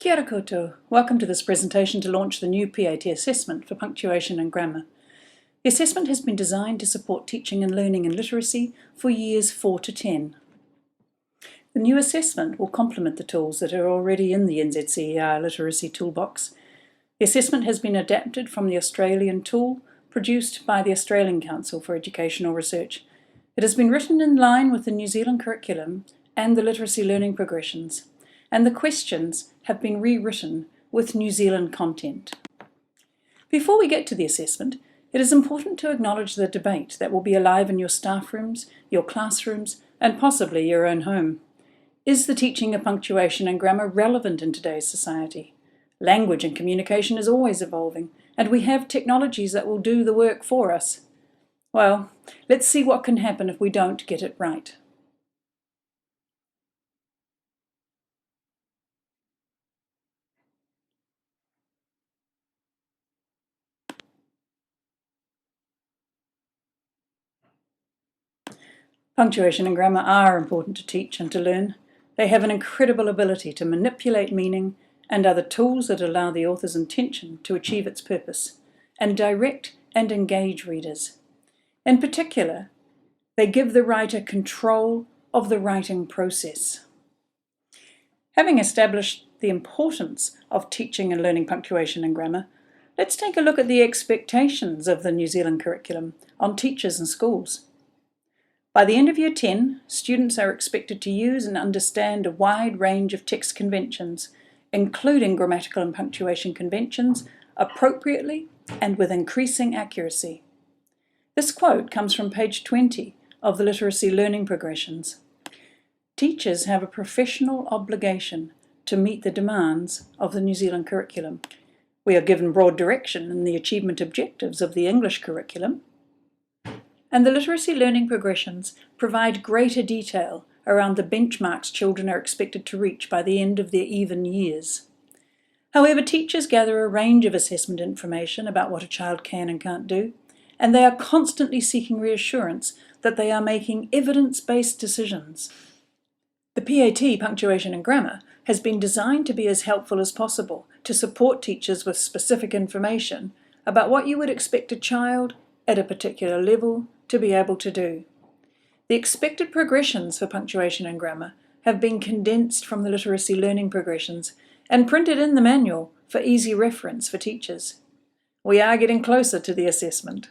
Kia ora koutou. Welcome to this presentation to launch the new PAT assessment for punctuation and grammar. The assessment has been designed to support teaching and learning and literacy for years 4 to 10. The new assessment will complement the tools that are already in the NZCER Literacy Toolbox. The assessment has been adapted from the Australian tool produced by the Australian Council for Educational Research. It has been written in line with the New Zealand curriculum and the literacy learning progressions, and the questions have been rewritten with New Zealand content. Before we get to the assessment, it is important to acknowledge the debate that will be alive in your staff rooms, your classrooms, and possibly your own home. Is the teaching of punctuation and grammar relevant in today's society? Language and communication is always evolving, and we have technologies that will do the work for us. Well, let's see what can happen if we don't get it right. Punctuation and grammar are important to teach and to learn. They have an incredible ability to manipulate meaning and are the tools that allow the author's intention to achieve its purpose and direct and engage readers. In particular, they give the writer control of the writing process. Having established the importance of teaching and learning punctuation and grammar, let's take a look at the expectations of the New Zealand curriculum on teachers and schools. By the end of Year 10, students are expected to use and understand a wide range of text conventions, including grammatical and punctuation conventions, appropriately and with increasing accuracy. This quote comes from page 20 of the Literacy Learning Progressions. Teachers have a professional obligation to meet the demands of the New Zealand curriculum. We are given broad direction in the achievement objectives of the English curriculum, and the Literacy Learning Progressions provide greater detail around the benchmarks children are expected to reach by the end of their even years. However, teachers gather a range of assessment information about what a child can and can't do, and they are constantly seeking reassurance that they are making evidence-based decisions. The PAT, Punctuation and Grammar, has been designed to be as helpful as possible to support teachers with specific information about what you would expect a child at a particular level to be able to do. The expected progressions for punctuation and grammar have been condensed from the literacy learning progressions and printed in the manual for easy reference for teachers. We are getting closer to the assessment.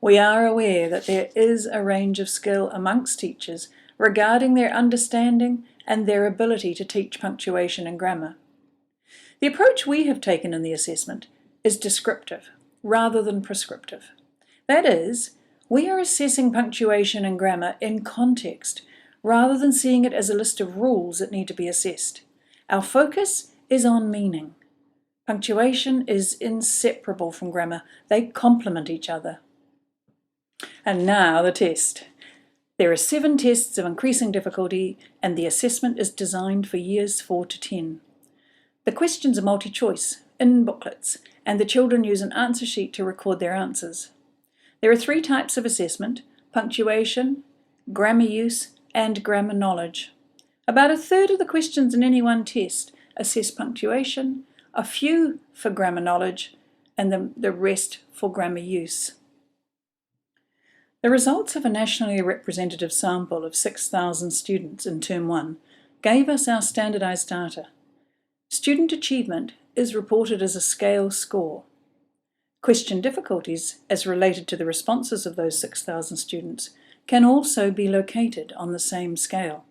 We are aware that there is a range of skill amongst teachers regarding their understanding and their ability to teach punctuation and grammar. The approach we have taken in the assessment is descriptive rather than prescriptive. That is, we are assessing punctuation and grammar in context rather than seeing it as a list of rules that need to be assessed. Our focus is on meaning. Punctuation is inseparable from grammar. They complement each other. And now the test. There are 7 tests of increasing difficulty, and the assessment is designed for years 4 to 10. The questions are multi-choice, in booklets, and the children use an answer sheet to record their answers. There are 3 types of assessment: punctuation, grammar use, and grammar knowledge. About a third of the questions in any one test assess punctuation, a few for grammar knowledge, and the rest for grammar use. The results of a nationally representative sample of 6,000 students in Term 1 gave us our standardised data. Student achievement is reported as a scale score. Question difficulties, as related to the responses of those 6,000 students, can also be located on the same scale.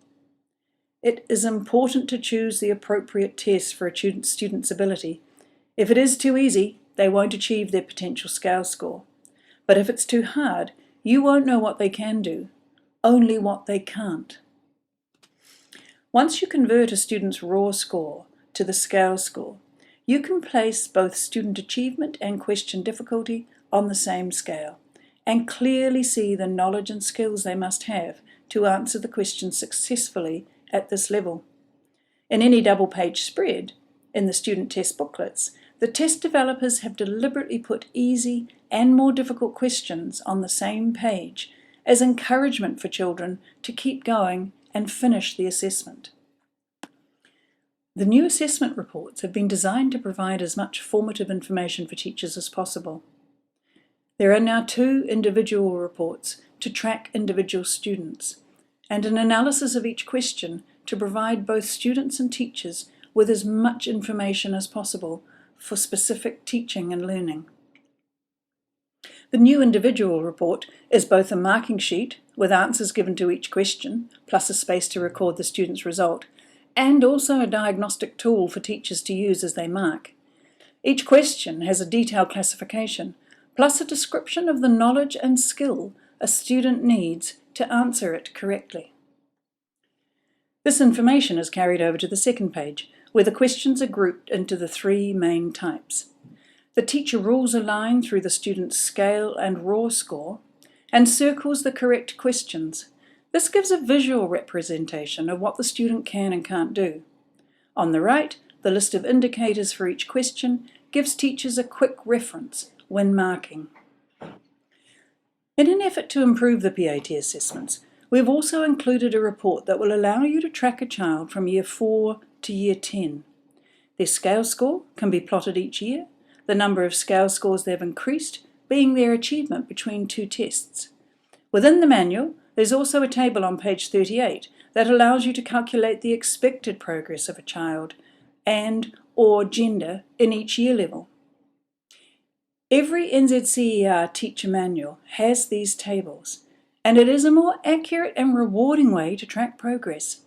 It is important to choose the appropriate test for a student's ability. If it is too easy, they won't achieve their potential scale score. But if it's too hard, you won't know what they can do, only what they can't. Once you convert a student's raw score to the scale score, you can place both student achievement and question difficulty on the same scale and clearly see the knowledge and skills they must have to answer the question successfully at this level. In any double-page spread in the student test booklets, the test developers have deliberately put easy and more difficult questions on the same page as encouragement for children to keep going and finish the assessment. The new assessment reports have been designed to provide as much formative information for teachers as possible. There are now 2 individual reports to track individual students, and an analysis of each question to provide both students and teachers with as much information as possible for specific teaching and learning. The new individual report is both a marking sheet with answers given to each question, plus a space to record the student's result, and also a diagnostic tool for teachers to use as they mark. Each question has a detailed classification, plus a description of the knowledge and skill a student needs to answer it correctly. This information is carried over to the second page, where the questions are grouped into the 3 main types. The teacher rules a line through the student's scale and raw score and circles the correct questions. This gives a visual representation of what the student can and can't do. On the right, the list of indicators for each question gives teachers a quick reference when marking. In an effort to improve the PAT assessments, we've also included a report that will allow you to track a child from Year 4 to Year 10. Their scale score can be plotted each year, the number of scale scores they've increased being their achievement between 2 tests. Within the manual, there's also a table on page 38 that allows you to calculate the expected progress of a child and/or gender in each year level. Every NZCER teacher manual has these tables, and it is a more accurate and rewarding way to track progress.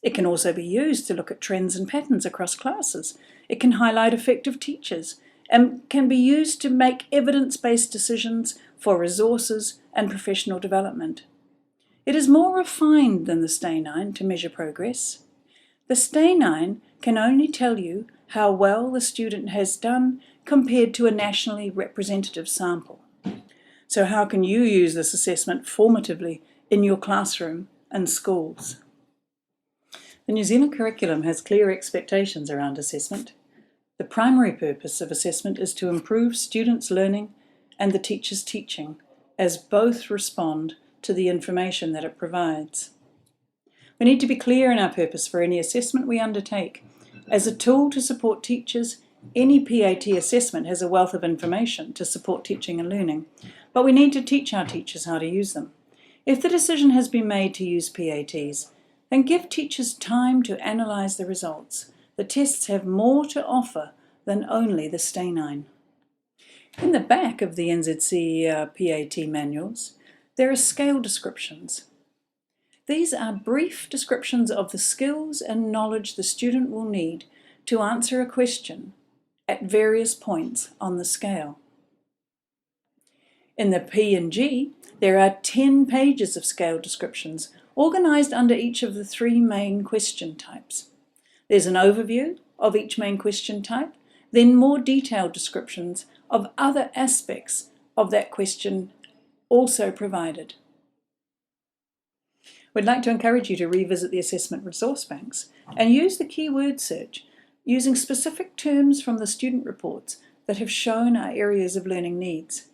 It can also be used to look at trends and patterns across classes. It can highlight effective teachers and can be used to make evidence-based decisions for resources and professional development. It is more refined than the STAY9 to measure progress. The STAY9 can only tell you how well the student has done compared to a nationally representative sample. So how can you use this assessment formatively in your classroom and schools? The New Zealand curriculum has clear expectations around assessment. The primary purpose of assessment is to improve students' learning and the teacher's teaching, as both respond to the information that it provides. We need to be clear in our purpose for any assessment we undertake. As a tool to support teachers, any PAT assessment has a wealth of information to support teaching and learning, but we need to teach our teachers how to use them. If the decision has been made to use PATs, then give teachers time to analyse the results. The tests have more to offer than only the STAY9. In the back of the NZCER PAT manuals, there are scale descriptions. These are brief descriptions of the skills and knowledge the student will need to answer a question at various points on the scale. In the P and G, there are 10 pages of scale descriptions organised under each of the 3 main question types. There's an overview of each main question type, then more detailed descriptions of other aspects of that question also provided. We'd like to encourage you to revisit the assessment resource banks and use the keyword search, using specific terms from the student reports that have shown our areas of learning needs.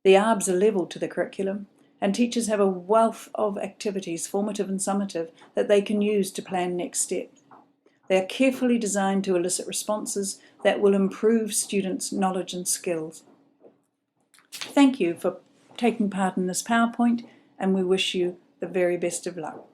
The ARBs are levelled to the curriculum, and teachers have a wealth of activities, formative and summative, that they can use to plan next steps. They are carefully designed to elicit responses that will improve students' knowledge and skills. Thank you for taking part in this PowerPoint, and we wish you the very best of luck.